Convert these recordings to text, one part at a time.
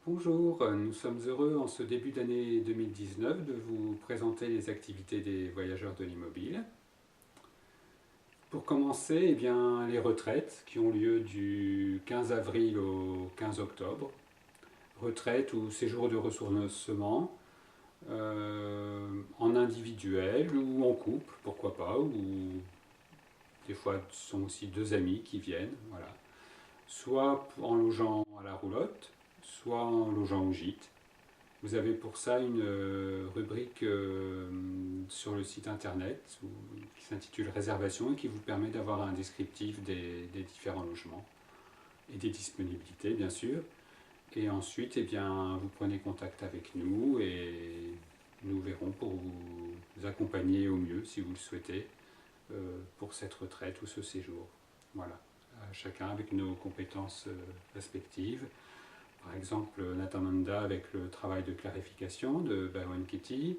Bonjour, nous sommes heureux en ce début d'année 2019 de vous présenter les activités des voyageurs de l'Immobile. Pour commencer, les retraites qui ont lieu du 15 avril au 15 octobre. Retraite ou séjour de ressourcement en individuel ou en couple, pourquoi pas, ou des fois ce sont aussi deux amis qui viennent, voilà. Soit en logeant à la roulotte, soit en logeant au gîte. Vous avez pour ça une rubrique sur le site internet qui s'intitule Réservation et qui vous permet d'avoir un descriptif des différents logements et des disponibilités bien sûr. Et ensuite, vous prenez contact avec nous et nous verrons pour vous accompagner au mieux si vous le souhaitez pour cette retraite ou ce séjour. Voilà, chacun avec nos compétences respectives. Par exemple, Nathananda avec le travail de clarification de Byron Katie.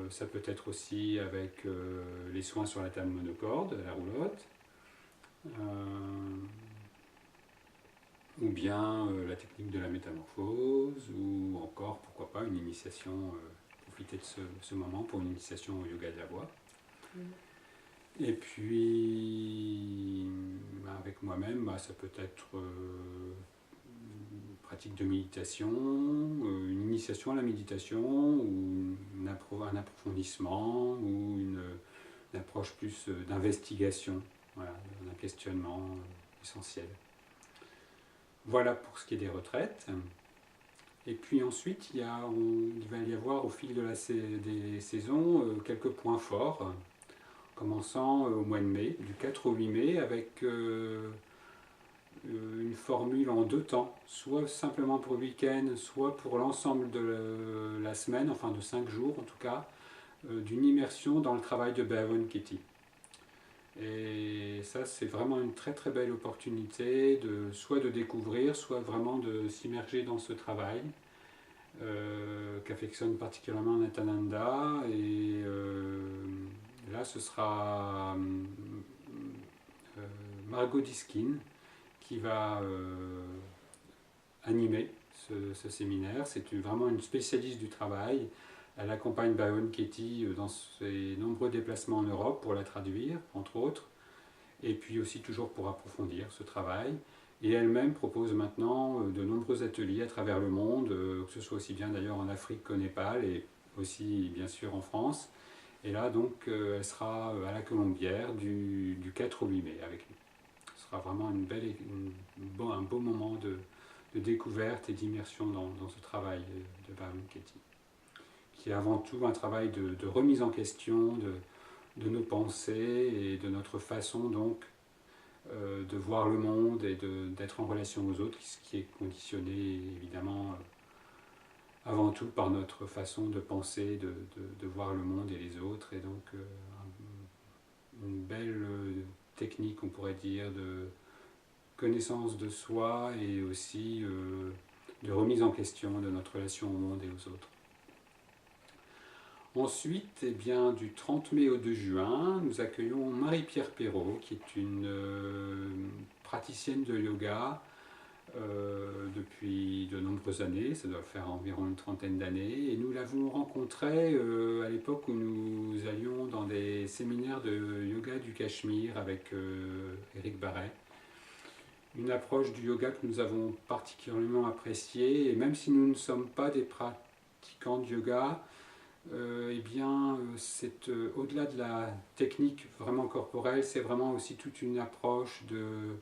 Ça peut être aussi avec les soins sur la table monocorde, la roulotte. Ou bien la technique de la métamorphose, ou encore, pourquoi pas, une initiation, profiter de ce moment pour une initiation au yoga de la voix. Et puis, avec moi-même, ça peut être une pratique de méditation, une initiation à la méditation, ou un approfondissement, ou une approche plus d'investigation, voilà, d'un questionnement essentiel. Voilà pour ce qui est des retraites. Et puis ensuite, il va y avoir au fil des saisons quelques points forts, commençant au mois de mai, du 4 au 8 mai, avec une formule en deux temps, soit simplement pour le week-end, soit pour l'ensemble de la semaine, enfin de 5 jours en tout cas, d'une immersion dans le travail de Byron Katie. Et ça, c'est vraiment une très très belle opportunité soit de découvrir, soit vraiment de s'immerger dans ce travail qu'affectionne particulièrement Nathananda. Et là, ce sera Margot Diskin qui va animer ce séminaire. C'est vraiment une spécialiste du travail. Elle accompagne Byron Katie dans ses nombreux déplacements en Europe pour la traduire, entre autres, et puis aussi toujours pour approfondir ce travail. Et elle-même propose maintenant de nombreux ateliers à travers le monde, que ce soit aussi bien d'ailleurs en Afrique qu'au Népal, et aussi bien sûr en France. Et là donc elle sera à la Colombière du 4 au 8 mai avec nous. Ce sera vraiment un beau moment de découverte et d'immersion dans ce travail de Byron Katie, qui est avant tout un travail de remise en question de nos pensées et de notre façon donc de voir le monde et d'être en relation aux autres, ce qui est conditionné évidemment avant tout par notre façon de penser, de voir le monde et les autres, et donc une belle technique, on pourrait dire, de connaissance de soi et aussi de remise en question de notre relation au monde et aux autres. Ensuite, du 30 mai au 2 juin, nous accueillons Marie-Pierre Perrault, qui est une praticienne de yoga depuis de nombreuses années, ça doit faire environ une trentaine d'années, et nous l'avons rencontrée à l'époque où nous allions dans des séminaires de yoga du Cachemire avec Éric Barret. Une approche du yoga que nous avons particulièrement appréciée, et même si nous ne sommes pas des pratiquants de yoga, c'est au-delà de la technique vraiment corporelle, c'est vraiment aussi toute une approche de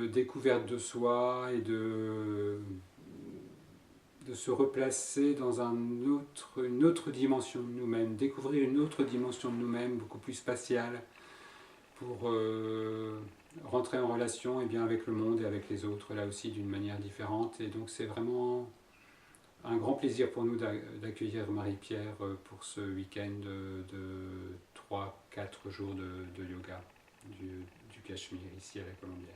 découverte de soi et de se replacer dans une autre dimension de nous-mêmes, découvrir une autre dimension de nous-mêmes, beaucoup plus spatiale, pour rentrer en relation avec le monde et avec les autres, là aussi d'une manière différente. Et donc c'est vraiment un grand plaisir pour nous d'accueillir Marie-Pierre pour ce week-end de 3-4 jours de yoga du Cachemire, ici à la Colombière.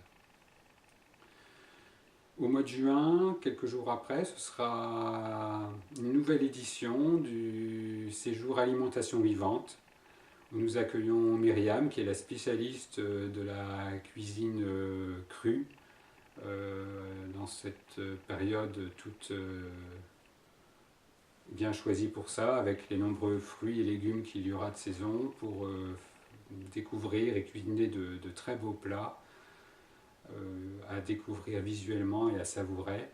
Au mois de juin, quelques jours après, ce sera une nouvelle édition du séjour alimentation vivante, où nous accueillons Myriam, qui est la spécialiste de la cuisine crue, dans cette période toute bien choisie pour ça, avec les nombreux fruits et légumes qu'il y aura de saison, pour découvrir et cuisiner de très beaux plats à découvrir visuellement et à savourer.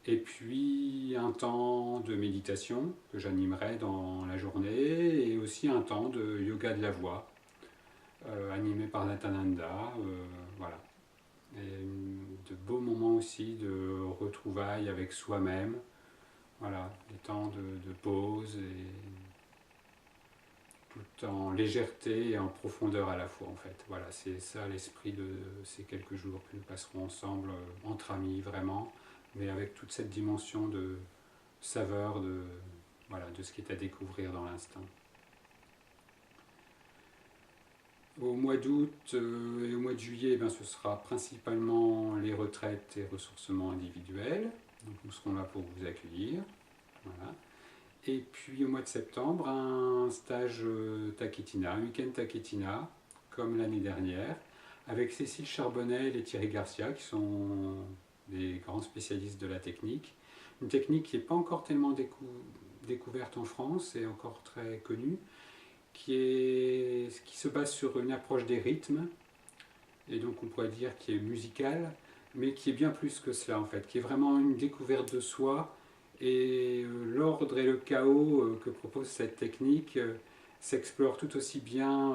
Et puis un temps de méditation que j'animerai dans la journée, et aussi un temps de yoga de la voix animé par Nathananda. Voilà. Et de beaux moments aussi de retrouvailles avec soi-même. Voilà, des temps de pause, et tout en légèreté et en profondeur à la fois en fait. Voilà, c'est ça l'esprit de ces quelques jours que nous passerons ensemble entre amis vraiment, mais avec toute cette dimension de saveur voilà, de ce qui est à découvrir dans l'instant. Au mois d'août et au mois de juillet, ce sera principalement les retraites et ressourcements individuels. Donc nous serons là pour vous accueillir. Voilà. Et puis au mois de septembre, un stage Taketina, un week-end Taketina, comme l'année dernière, avec Cécile Charbonnel et Thierry Garcia, qui sont des grands spécialistes de la technique. Une technique qui n'est pas encore tellement découverte en France et encore très connue, qui se base sur une approche des rythmes, et donc on pourrait dire qui est musicale, mais qui est bien plus que cela en fait, qui est vraiment une découverte de soi. Et l'ordre et le chaos que propose cette technique s'explore tout aussi bien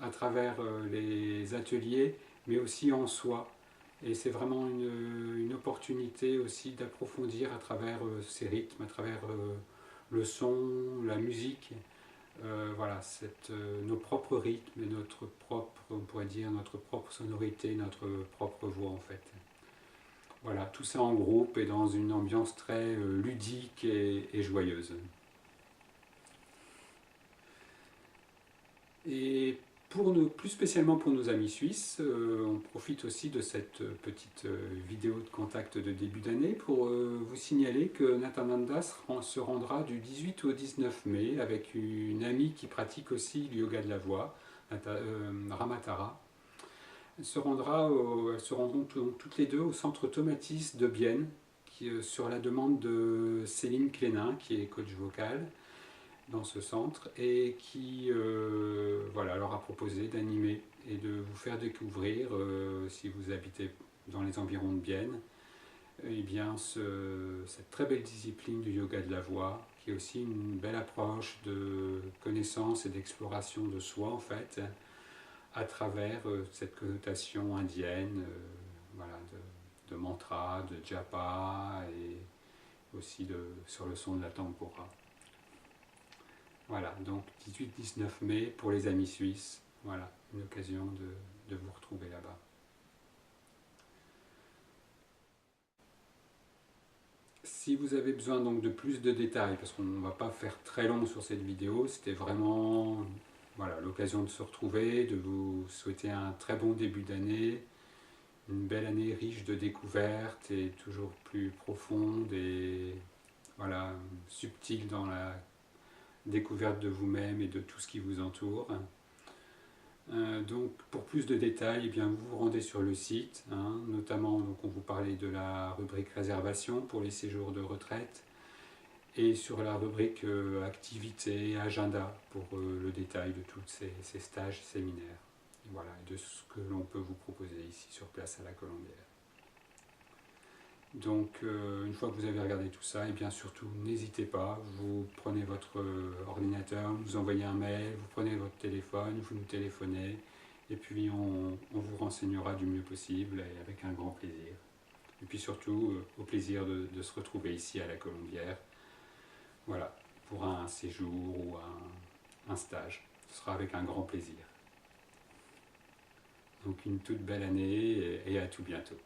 à travers les ateliers, mais aussi en soi. Et c'est vraiment une opportunité aussi d'approfondir à travers ces rythmes, à travers le son, la musique. Voilà, nos propres rythmes et notre propre, on pourrait dire, notre propre sonorité, notre propre voix en fait. Voilà, tout ça en groupe et dans une ambiance très ludique et joyeuse. Et plus spécialement pour nos amis suisses, on profite aussi de cette petite vidéo de contact de début d'année pour vous signaler que Nathananda se rendra du 18 au 19 mai avec une amie qui pratique aussi le yoga de la voix, Ramatara. Elles se rendront toutes les deux au centre Tomatis de Bienne, sur la demande de Céline Clénin, qui est coach vocal dans ce centre, et qui voilà, leur a proposé d'animer et de vous faire découvrir, si vous habitez dans les environs de Bienne, eh bien cette très belle discipline du yoga de la voix, qui est aussi une belle approche de connaissance et d'exploration de soi en fait, à travers cette connotation indienne, voilà, de mantra, de japa, et aussi sur le son de la tambura. Voilà, donc 18-19 mai pour les amis suisses, voilà, une occasion de vous retrouver là-bas. Si vous avez besoin donc de plus de détails, parce qu'on ne va pas faire très long sur cette vidéo, c'était vraiment voilà, l'occasion de se retrouver, de vous souhaiter un très bon début d'année, une belle année riche de découvertes et toujours plus profonde et voilà, subtile dans la découverte de vous-même et de tout ce qui vous entoure. Donc pour plus de détails, eh bien, vous vous rendez sur le site, notamment donc, on vous parlait de la rubrique réservation pour les séjours de retraite, et sur la rubrique activités, agenda pour le détail de tous ces stages, séminaires, et voilà, de ce que l'on peut vous proposer ici sur place à la Colombière. Donc une fois que vous avez regardé tout ça, et bien surtout n'hésitez pas, vous prenez votre ordinateur, vous envoyez un mail, vous prenez votre téléphone, vous nous téléphonez, et puis on vous renseignera du mieux possible et avec un grand plaisir. Et puis surtout au plaisir de se retrouver ici à la Colombière, voilà, pour un séjour ou un stage. Ce sera avec un grand plaisir. Donc une toute belle année et à tout bientôt.